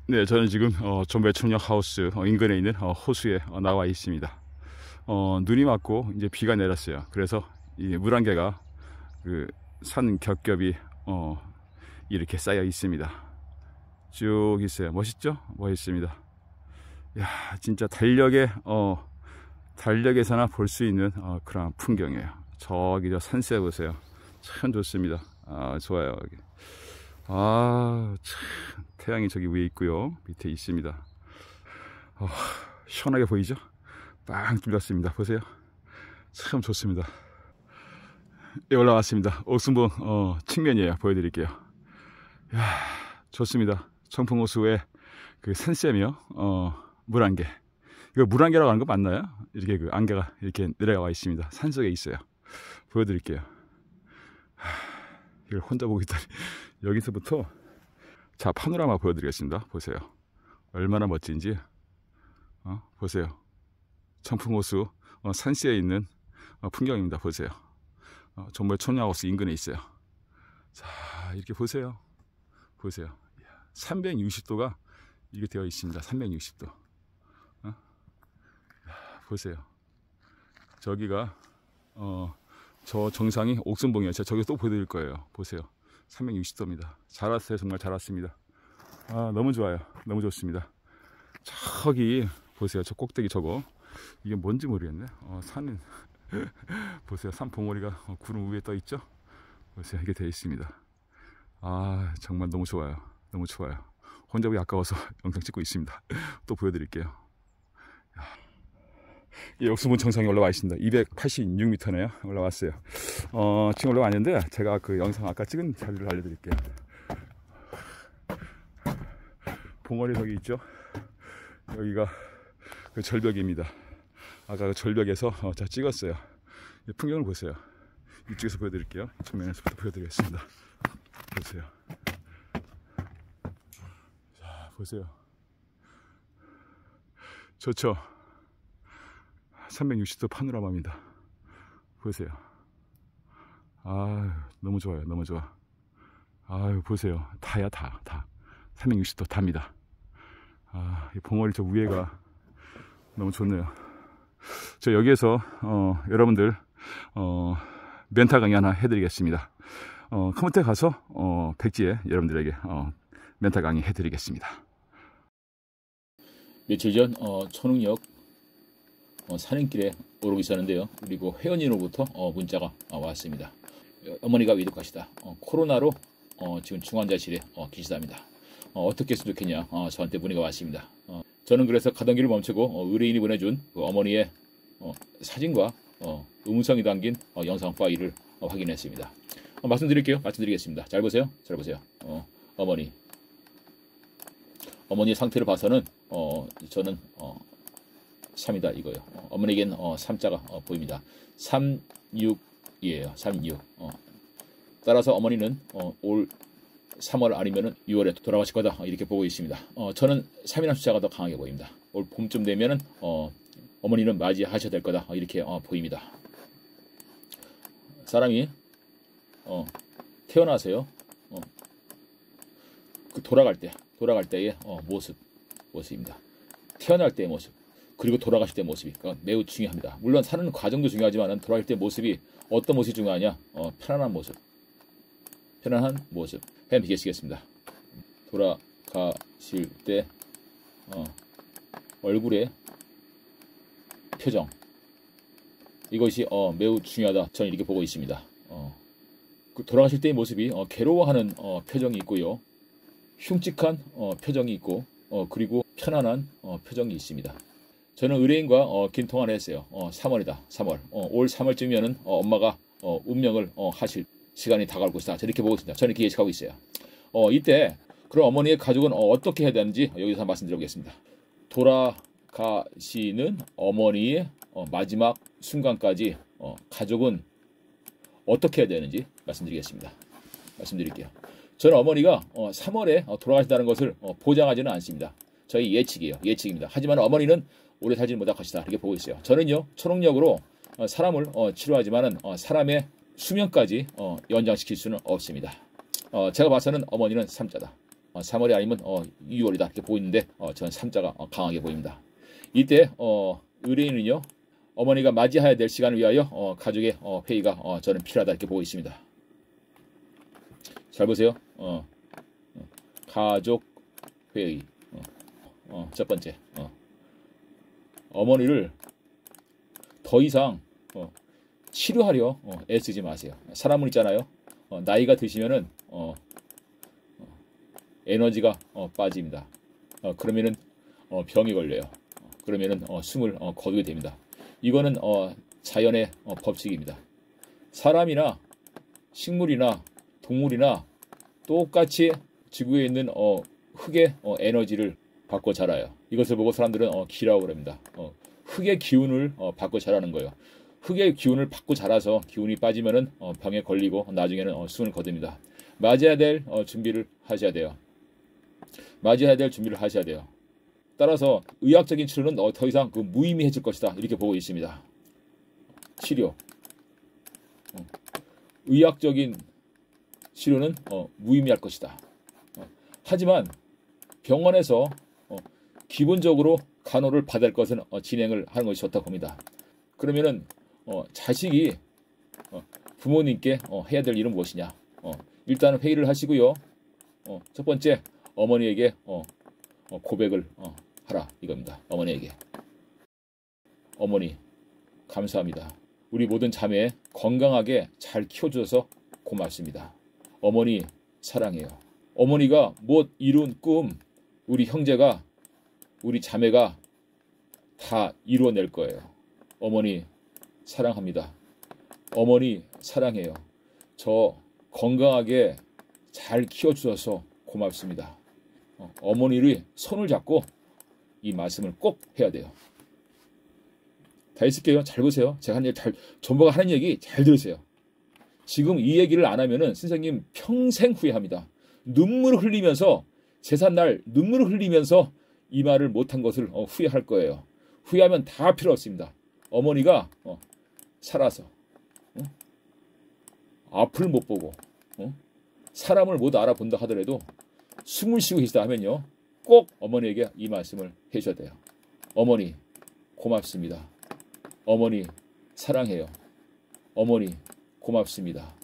네, 저는 지금 존배촌역 하우스 인근에 있는 호수에 나와 있습니다. 눈이 맞고 이제 비가 내렸어요. 그래서 이 물안개가 그 산 겹겹이 이렇게 쌓여 있습니다. 쭉 있어요. 멋있죠? 멋있습니다. 야, 진짜 달력에서나 볼 수 있는 그런 풍경이에요. 저기 저 산세 보세요. 참 좋습니다. 아, 좋아요. 여기. 아, 참 태양이 저기 위에 있고요. 밑에 있습니다. 시원하게 보이죠? 빵 뚫렸습니다. 보세요. 참 좋습니다. 예, 올라왔습니다. 옥순봉 측면이에요. 보여드릴게요. 야, 좋습니다. 청풍호수의 그 산세며 물안개. 이거 물안개라고 하는 거 맞나요? 이렇게 그 안개가 이렇게 내려와 있습니다. 산속에 있어요. 보여드릴게요. 이걸 혼자 보고 있다니. 여기서부터 자, 파노라마 보여드리겠습니다. 보세요. 얼마나 멋진지. 보세요. 청풍호수 산시에 있는 풍경입니다. 보세요. 정말 촌야하우스 인근에 있어요. 자, 이렇게 보세요. 보세요. 360도가 이렇게 되어 있습니다. 360도. 보세요. 저기가 저 정상이 옥순봉이에요. 제가 저기 또 보여드릴 거예요. 보세요. 360도입니다. 잘 왔어요. 정말 잘 왔습니다. 아, 너무 좋아요. 너무 좋습니다. 저기 보세요. 저 꼭대기 저거 이게 뭔지 모르겠네. 산은 보세요. 산 봉우리가 구름 위에 떠 있죠. 보세요. 이게 되어 있습니다. 아, 정말 너무 좋아요. 너무 좋아요. 혼자 보기 아까워서 영상 찍고 있습니다. 또 보여드릴게요. 이 옥순봉 정상에 올라와 있습니다. 286m네요. 올라왔어요. 지금 올라왔는데 제가 그 영상 아까 찍은 자료를 알려드릴게요. 봉우리 저기 있죠. 여기가 그 절벽입니다. 아까 그 절벽에서 제가 찍었어요. 이 풍경을 보세요. 이쪽에서 보여드릴게요. 정면에서부터 보여드리겠습니다. 보세요. 자, 보세요. 좋죠. 360도 파노라마입니다. 보세요. 아, 너무 좋아요. 너무 좋아. 아유, 보세요. 다야, 다. 360도 다입니다. 아, 이 봉우리 저 위에가 너무 좋네요. 저 여기에서 여러분들 멘탈 강의 하나 해드리겠습니다. 커뮤니티에 가서 백지에 여러분들에게 멘탈 강의 해드리겠습니다. 며칠 전 천흥역 산행길에 오르고 있었는데요. 그리고 회원님으로부터 문자가 왔습니다. 어머니가 위독하시다. 코로나로 지금 중환자실에 계시답니다. 어떻게 했으면 좋겠냐 저한테 문의가 왔습니다. 저는 그래서 가던 길을 멈추고 의뢰인이 보내준 그 어머니의 사진과 음성이 담긴 영상 파일을 확인했습니다. 말씀드리겠습니다. 잘 보세요. 어머니의 상태를 봐서는 저는 3이다 이거예요. 어머니에겐 3자가 보입니다. 36이에요. 36. 따라서 어머니는 올 3월 아니면은 6월에 돌아가실 거다 이렇게 보고 있습니다. 저는 3이라는 숫자가 더 강하게 보입니다. 올 봄쯤 되면은 어머니는 맞이하셔야 될 거다 이렇게 보입니다. 사람이 태어나서요 그 돌아갈 때의 모습입니다. 태어날 때의 모습 그리고 돌아가실 때의 모습이 매우 중요합니다. 물론 사는 과정도 중요하지만 돌아갈 때 모습이 어떤 모습이 중요하냐? 편안한 모습 해야 비겠습니다. 돌아가실 때 얼굴의 표정 이것이 매우 중요하다. 저는 이렇게 보고 있습니다. 그 돌아가실 때의 모습이 괴로워하는 표정이 있고요. 흉측한 표정이 있고 그리고 편안한 표정이 있습니다. 저는 의뢰인과 긴 통화를 했어요. 3월이다. 3월. 올 3월쯤이면은 엄마가 운명을 하실 시간이 다가올 것이다. 저렇게 보고 있습니다. 저는 이렇게 예측하고 있어요. 이때 그럼 어머니의 가족은 어떻게 해야 되는지 여기서 말씀드려보겠습니다. 돌아가시는 어머니의 마지막 순간까지 가족은 어떻게 해야 되는지 말씀드릴게요. 저는 어머니가 3월에 돌아가신다는 것을 보장하지는 않습니다. 저희 예측입니다. 하지만 어머니는 오래 살지는 못할 것이다 이렇게 보고 있어요. 저는요 초능력으로 사람을 치료하지만은 사람의 수명까지 연장시킬 수는 없습니다. 제가 봐서는 어머니는 3자다. 3월이 아니면 2월이다 이렇게 보이는데 저는 3자가 강하게 보입니다. 이때 의뢰인은요, 어머니가 맞이해야 될 시간을 위하여 가족의 회의가 저는 필요하다 이렇게 보고 있습니다. 잘 보세요. 가족 회의. 첫 번째, 어머니를 더 이상 치료하려 애쓰지 마세요. 사람은 있잖아요. 나이가 드시면은 에너지가 빠집니다. 그러면은 병이 걸려요. 그러면은 숨을 거두게 됩니다. 이거는 자연의 법칙입니다. 사람이나 식물이나 동물이나 똑같이 지구에 있는 흙의 에너지를 받고 자라요. 이것을 보고 사람들은 기라고 그럽니다. 흙의 기운을 받고 자라는 거예요. 흙의 기운을 받고 자라서 기운이 빠지면은 병에 걸리고 나중에는 숨을 거둡니다. 맞아야 될 준비를 하셔야 돼요. 맞아야 될 준비를 하셔야 돼요. 따라서 의학적인 치료는 더 이상 무의미해질 것이다 이렇게 보고 있습니다. 치료, 의학적인 치료는 무의미할 것이다. 하지만 병원에서 기본적으로 간호를 받을 것은 진행을 하는 것이 좋다고 봅니다. 그러면은 자식이 부모님께 해야 될 일은 무엇이냐? 일단 회의를 하시고요. 첫 번째, 어머니에게 고백을 하라 이겁니다. 어머니에게. 어머니 감사합니다. 우리 모든 자매 건강하게 잘 키워주셔서 고맙습니다. 어머니 사랑해요. 어머니가 못 이룬 꿈 우리 형제가 우리 자매가 다 이루어낼 거예요. 어머니 사랑합니다. 어머니 사랑해요. 저 건강하게 잘 키워주셔서 고맙습니다. 어머니를 손을 잡고 이 말씀을 꼭 해야 돼요. 다 했을게요. 잘 보세요. 제가 하는 얘기 전부가 하는 얘기 잘 들으세요. 지금 이 얘기를 안 하면은 선생님 평생 후회합니다. 눈물을 흘리면서 제삿날 눈물을 흘리면서 이 말을 못한 것을 후회할 거예요. 후회하면 다 필요 없습니다. 어머니가 살아서 앞을 못 보고 사람을 못 알아본다 하더라도 숨을 쉬고 계시다 하면요, 꼭 어머니에게 이 말씀을 해줘야 돼요. 어머니 고맙습니다. 어머니 사랑해요. 어머니 고맙습니다.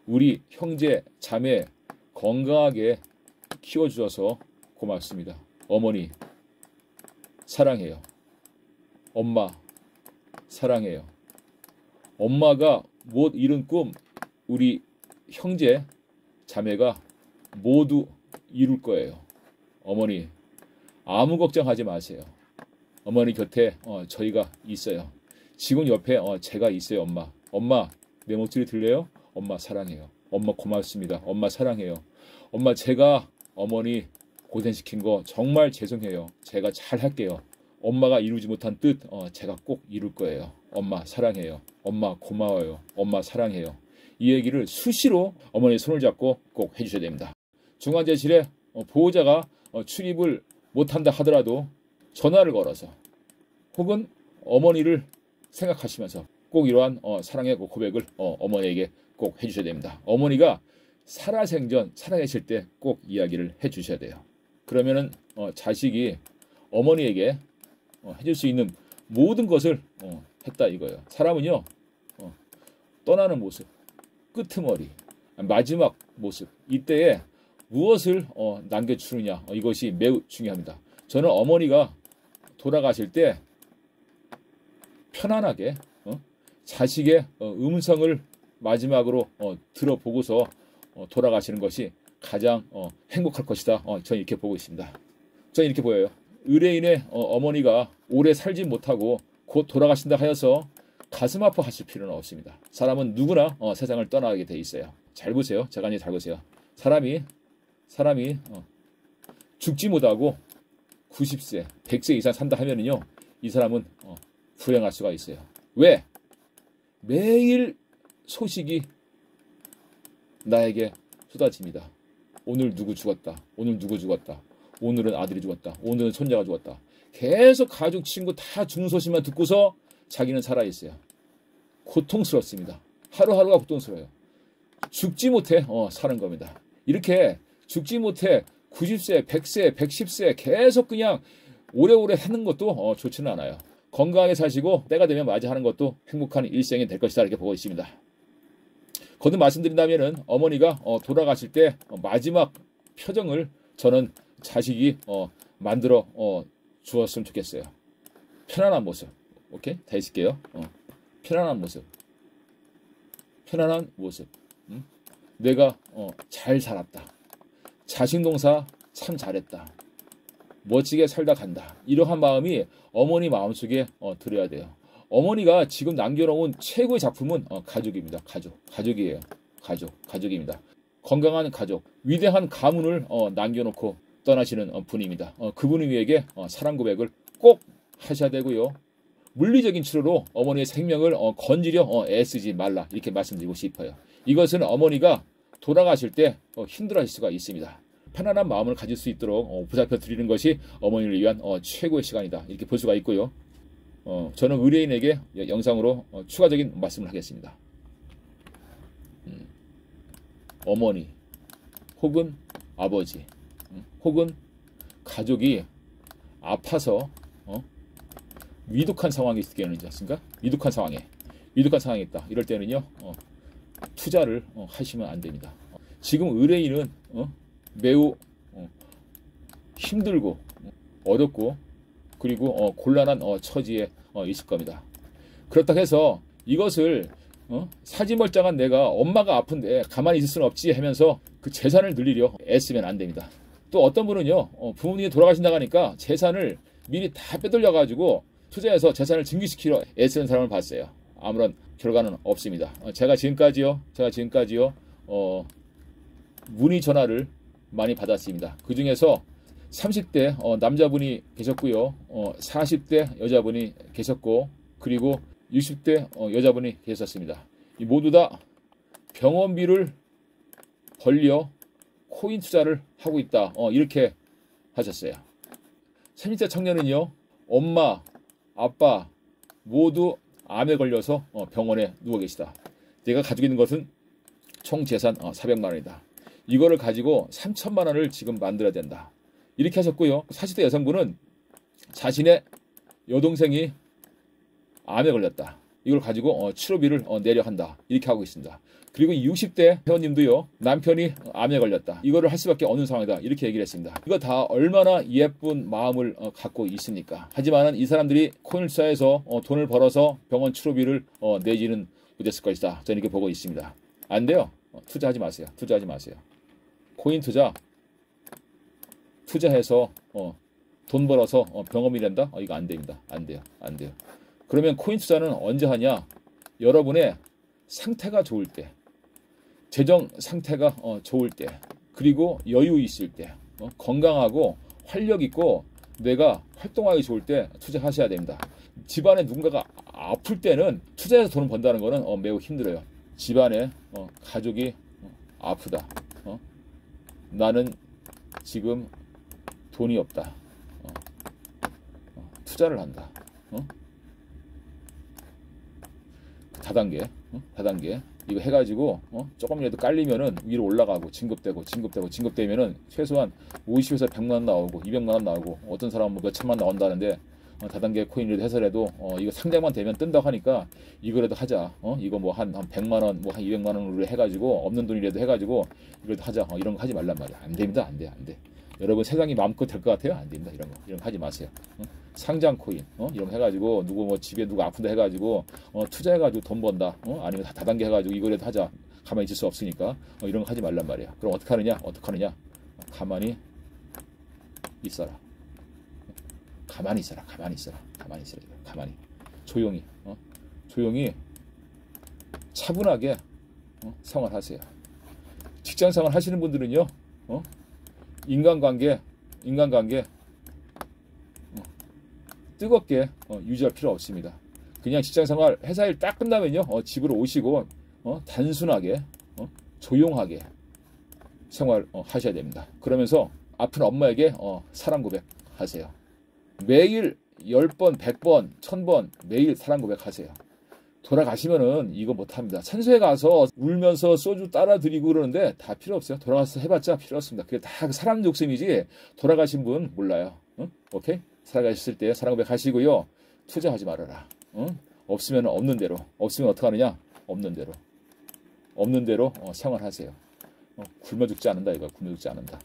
우리 형제 자매 건강하게 키워주셔서 고맙습니다. 어머니 사랑해요. 엄마 사랑해요. 엄마가 못 이룬 꿈 우리 형제 자매가 모두 이룰 거예요. 어머니 아무 걱정하지 마세요. 어머니 곁에 저희가 있어요. 지금 옆에 제가 있어요. 엄마 내 목소리 들려요? 엄마 사랑해요. 엄마 고맙습니다. 엄마 사랑해요. 엄마 제가 어머니 고생시킨 거 정말 죄송해요. 제가 잘 할게요. 엄마가 이루지 못한 뜻 제가 꼭 이룰 거예요. 엄마 사랑해요. 엄마 고마워요. 엄마 사랑해요. 이 얘기를 수시로 어머니의 손을 잡고 꼭 해주셔야 됩니다. 중환자실에 보호자가 출입을 못한다 하더라도 전화를 걸어서 혹은 어머니를 생각하시면서 꼭 이러한 사랑의 고백을 어머니에게 꼭 해주셔야 됩니다. 어머니가 살아생전 살아계실 때 꼭 이야기를 해주셔야 돼요. 그러면은 자식이 어머니에게 해줄 수 있는 모든 것을 했다 이거예요. 사람은요 떠나는 모습, 끄트머리, 마지막 모습 이때에 무엇을 남겨주느냐 이것이 매우 중요합니다. 저는 어머니가 돌아가실 때 편안하게 자식의 음성을 마지막으로 들어보고서 돌아가시는 것이 가장 행복할 것이다. 저는 이렇게 보고 있습니다. 저는 이렇게 보여요. 의뢰인의 어머니가 오래 살지 못하고 곧 돌아가신다 하여서 가슴 아파하실 필요는 없습니다. 사람은 누구나 세상을 떠나게 돼 있어요. 잘 보세요. 제가 이제 잘 보세요. 사람이 죽지 못하고 90세, 100세 이상 산다 하면은요, 이 사람은 불행할 수가 있어요. 왜? 매일 소식이 나에게 쏟아집니다. 오늘 누구 죽었다. 오늘 누구 죽었다. 오늘은 아들이 죽었다. 오늘은 손자가 죽었다. 계속 가족, 친구 다 죽는 소식만 듣고서 자기는 살아있어요. 고통스럽습니다. 하루하루가 고통스러워요. 죽지 못해 사는 겁니다. 이렇게 죽지 못해 90세, 100세, 110세 계속 그냥 오래오래 사는 것도 좋지는 않아요. 건강하게 사시고 때가 되면 맞이하는 것도 행복한 일생이 될 것이다 이렇게 보고 있습니다. 거듭 말씀드린다면은 어머니가 돌아가실 때 마지막 표정을 저는 자식이 만들어 주었으면 좋겠어요. 편안한 모습. 오케이? 다 있을게요. 편안한 모습. 편안한 모습. 내가 잘 살았다. 자식농사 참 잘했다. 멋지게 살다 간다. 이러한 마음이 어머니 마음속에 들어야 돼요. 어머니가 지금 남겨놓은 최고의 작품은 가족입니다. 가족이에요. 가족입니다. 건강한 가족, 위대한 가문을 남겨놓고 떠나시는 분입니다. 그분에게 사랑 고백을 꼭 하셔야 되고요. 물리적인 치료로 어머니의 생명을 건지려 애쓰지 말라 이렇게 말씀드리고 싶어요. 이것은 어머니가 돌아가실 때 힘들어하실 수가 있습니다. 편안한 마음을 가질 수 있도록 보살펴 드리는 것이 어머니를 위한 최고의 시간이다 이렇게 볼 수가 있고요. 저는 의뢰인에게 영상으로 추가적인 말씀을 하겠습니다. 어머니 혹은 아버지 혹은 가족이 아파서 위독한 상황이 있을 때는 있지 않습니까? 위독한 상황에 있다. 이럴 때는요 투자를 하시면 안 됩니다. 지금 의뢰인은 매우 힘들고 어렵고 그리고 곤란한 처지에 있을 겁니다. 그렇다고 해서 이것을 사지멀쩡한 내가 엄마가 아픈데 가만히 있을 수는 없지 하면서 그 재산을 늘리려 애쓰면 안 됩니다. 또 어떤 분은요 부모님이 돌아가신다고 하니까 재산을 미리 다 빼돌려 가지고 투자해서 재산을 증기시키려 애쓰는 사람을 봤어요. 아무런 결과는 없습니다. 제가 지금까지요 문의 전화를 많이 받았습니다. 그 중에서 30대 남자분이 계셨고요. 40대 여자분이 계셨고 그리고 60대 여자분이 계셨습니다. 이 모두 다 병원비를 벌려 코인 투자를 하고 있다. 이렇게 하셨어요. 30대 청년은요. 엄마, 아빠 모두 암에 걸려서 병원에 누워 계시다. 내가 가지고 있는 것은 총 재산 400만 원이다. 이거를 가지고 3천만 원을 지금 만들어야 된다. 이렇게 하셨고요. 40대 여성분은 자신의 여동생이 암에 걸렸다. 이걸 가지고 치료비를 내려 한다. 이렇게 하고 있습니다. 그리고 60대 회원님도요. 남편이 암에 걸렸다. 이거를 할 수밖에 없는 상황이다. 이렇게 얘기를 했습니다. 이거 다 얼마나 예쁜 마음을 갖고 있습니까? 하지만 이 사람들이 코인을 투자해서 돈을 벌어서 병원 치료비를 내지는 못했을 것이다. 저는 이렇게 보고 있습니다. 안 돼요. 투자하지 마세요. 코인 투자해서 돈 벌어서 병원비 낸다? 이거 안 됩니다. 안 돼요. 그러면 코인 투자는 언제 하냐? 여러분의 상태가 좋을 때, 재정 상태가 좋을 때, 그리고 여유 있을 때, 건강하고 활력 있고 내가 활동하기 좋을 때 투자하셔야 됩니다. 집안에 누군가가 아플 때는 투자해서 돈을 번다는 것은 매우 힘들어요. 집안에 가족이 아프다. 나는 지금 돈이 없다. 투자를 한다. 다단계 이거 해가지고 조금이라도 깔리면은 위로 올라가고 진급되면은 최소한 50에서 100만 원 나오고 200만 원 나오고 어떤 사람은 몇 천만 나온다는데 다단계 코인이라도 해서라도 이거 상장만 되면 뜬다고 하니까 이거라도 하자. 이거 뭐 한 100만 원, 뭐 한 200만 원으로 해가지고 없는 돈이라도 해가지고 이거라도 하자. 이런 거 하지 말란 말이야. 안 됩니다. 안 돼. 여러분 세상이 마음껏 될 것 같아요? 안 됩니다. 이런 거 하지 마세요. 상장 코인 이런 거 해가지고 누구 뭐 집에 누구 아픈다 해가지고 투자해가지고 돈 번다. 아니면 다단계 해가지고 이거라도 하자. 가만히 있을 수 없으니까 이런 거 하지 말란 말이야. 그럼 어떻게 하느냐? 가만히 있어라. 가만히 있어라. 조용히 차분하게 생활하세요. 직장 생활 하시는 분들은요. 인간관계 뜨겁게 유지할 필요 없습니다. 그냥 직장생활 회사일 딱 끝나면요 집으로 오시고 단순하게 조용하게 생활 하셔야 됩니다. 그러면서 아픈 엄마에게 사랑 고백하세요. 매일 10번, 100번, 1000번 매일 사랑 고백하세요. 돌아가시면은 이거 못합니다. 산소에 가서 울면서 소주 따라 드리고 그러는데 다 필요 없어요. 돌아가서 해봤자 필요 없습니다. 그게 다 사람 욕심이지 돌아가신 분 몰라요. 응? 오케이? 살아가셨을 때 사랑 고백 하시고요. 투자하지 말아라. 응? 없으면 없는 대로. 없으면 어떻게 하느냐? 없는 대로. 없는 대로 생활하세요. 굶어 죽지 않는다 이거. 굶어 죽지 않는다.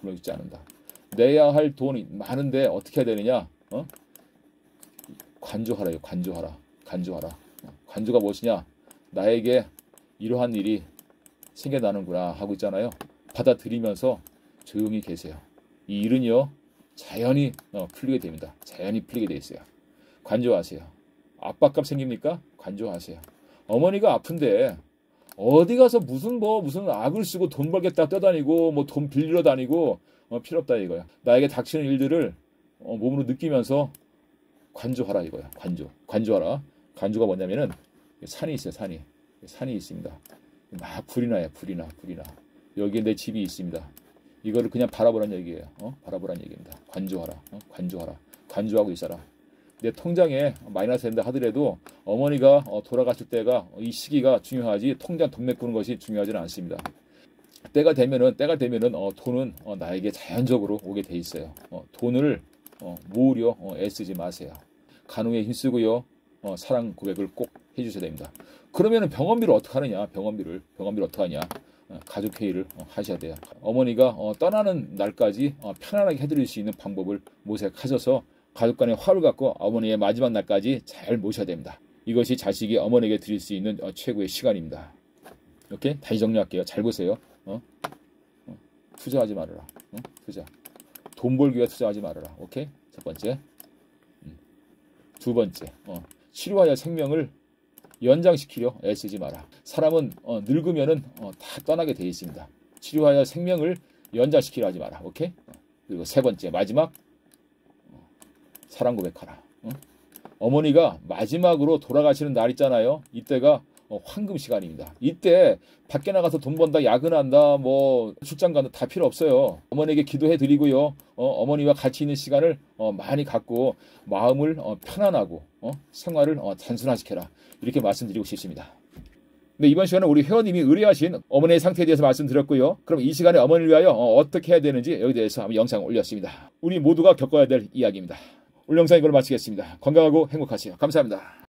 굶어 죽지 않는다. 내야 할 돈이 많은데 어떻게 해야 되느냐? 관조하라요. 관조하라. 관조하라. 관조가 무엇이냐? 나에게 이러한 일이 생겨나는구나 하고 있잖아요. 받아들이면서 조용히 계세요. 이 일은요. 자연히 풀리게 됩니다. 자연히 풀리게 돼 있어요. 관조하세요. 압박감 생깁니까? 관조하세요. 어머니가 아픈데 어디 가서 무슨 악을 쓰고 돈 벌겠다 떠다니고 뭐 돈 빌리러 다니고 필요 없다 이거야. 나에게 닥치는 일들을 몸으로 느끼면서 관조하라 이거야. 관조하라. 관조가 뭐냐면은 산이 있어요. 산이 있습니다. 막 불이 나요. 불이 나. 여기에 내 집이 있습니다. 이거를 그냥 바라보라는 얘기예요. 바라보라는 얘기입니다. 관조하라. 관조하라. 관조하고 있어라. 내 통장에 마이너스 된다 하더라도 어머니가 돌아가실 때가 이 시기가 중요하지 통장 돈 메꾸는 것이 중요하지는 않습니다. 때가 되면은 돈은 나에게 자연적으로 오게 돼 있어요. 돈을 모으려 애쓰지 마세요. 간호에 힘쓰고요. 사랑 고백을 꼭 해주셔야 됩니다. 그러면은 병원비를 어떻게 하느냐? 병원비를 어떻게 하냐? 가족 회의를 하셔야 돼요. 어머니가 떠나는 날까지 편안하게 해드릴 수 있는 방법을 모색하셔서 가족 간의 화를 갖고 어머니의 마지막 날까지 잘 모셔야 됩니다. 이것이 자식이 어머니에게 드릴 수 있는 최고의 시간입니다. 오케이? 다시 정리할게요. 잘 보세요. 투자하지 말아라. 투자. 돈 벌기 위해 투자하지 말아라. 오케이? 첫 번째. 두 번째. 치료하여 생명을 연장시키려 애쓰지 마라. 사람은 늙으면은 다 떠나게 되어 있습니다. 치료하여 생명을 연장시키려 하지 마라. 오케이? 그리고 세 번째 마지막 사랑 고백하라. 어머니가 마지막으로 돌아가시는 날 있잖아요. 이때가 황금 시간입니다. 이때 밖에 나가서 돈 번다, 야근한다, 뭐 출장 간다 다 필요 없어요. 어머니에게 기도해 드리고요. 어머니와 같이 있는 시간을 많이 갖고 마음을 편안하고 생활을 단순화시켜라. 이렇게 말씀드리고 싶습니다. 네, 이번 시간은 우리 회원님이 의뢰하신 어머니의 상태에 대해서 말씀드렸고요. 그럼 이 시간에 어머니를 위하여 어떻게 해야 되는지 여기에 대해서 한번 영상을 올렸습니다. 우리 모두가 겪어야 될 이야기입니다. 오늘 영상 이걸로 마치겠습니다. 건강하고 행복하세요. 감사합니다.